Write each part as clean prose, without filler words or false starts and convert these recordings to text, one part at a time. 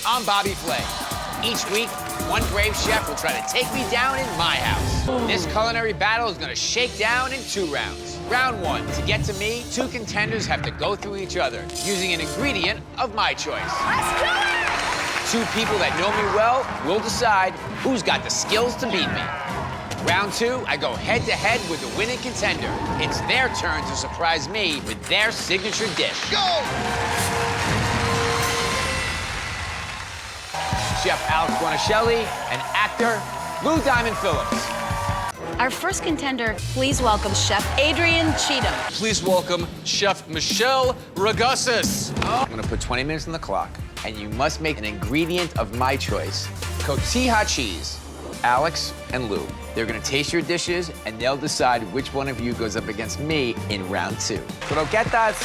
I'm Bobby Flay. Each week, one brave chef will try to take me down in my house. This culinary battle is gonna shake down in 2 rounds. Round 1, to get to me, 2 contenders have to go through each other using an ingredient of my choice. Let's do it! 2 people that know me well will decide who's got the skills to beat me. Round 2, I go head-to-head with the winning contender. It's their turn to surprise me with their signature dish. Go! Chef Alex Guarnaschelli and actor Lou Diamond Phillips. Our first contender, please welcome Chef Adrian Cheatham. Please welcome Chef Michelle Ragussis. I'm gonna put 20 minutes on the clock, and you must make an ingredient of my choice. Cotija cheese, Alex and Lou. They're gonna taste your dishes, and they'll decide which one of you goes up against me in round 2. Croquetas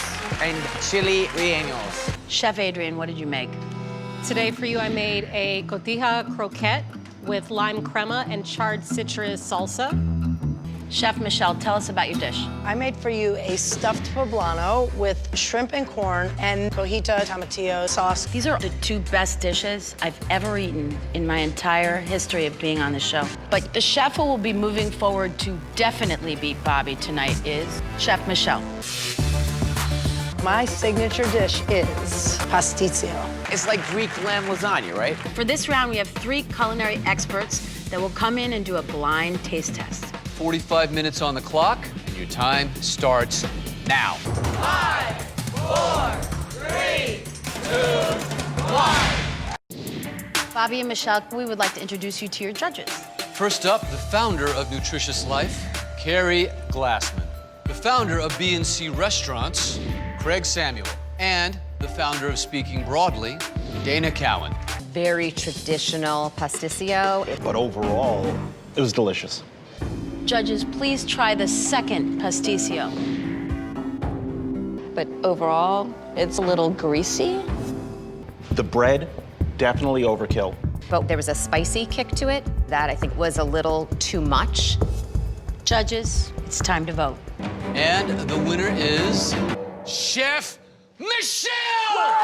and chili rellenos. Chef Adrian, what did you make? Today for you, I made a cotija croquette with lime crema and charred citrus salsa. Chef Michelle, tell us about your dish. I made for you a stuffed poblano with shrimp and corn and cojita tomatillo sauce. These are the 2 best dishes I've ever eaten in my entire history of being on the show. But the chef who will be moving forward to definitely beat Bobby tonight is Chef Michelle. My signature dish is pasticcio. It's like Greek lamb lasagna, right? For this round, we have 3 culinary experts that will come in and do a blind taste test. 45 minutes on the clock, and your time starts now. 5, 4, 3, 2, 1. Bobby and Michelle, we would like to introduce you to your judges. First up, the founder of Nutritious Life, Carrie Glassman. The founder of B&C Restaurants, Craig Samuel. And the founder of Speaking Broadly, Dana Cowan. Very traditional pasticcio. But overall, it was delicious. Judges, please try the second pasticcio. But overall, it's a little greasy. The bread, definitely overkill. But there was a spicy kick to it that I think was a little too much. Judges, it's time to vote. And the winner is Chef Michelle!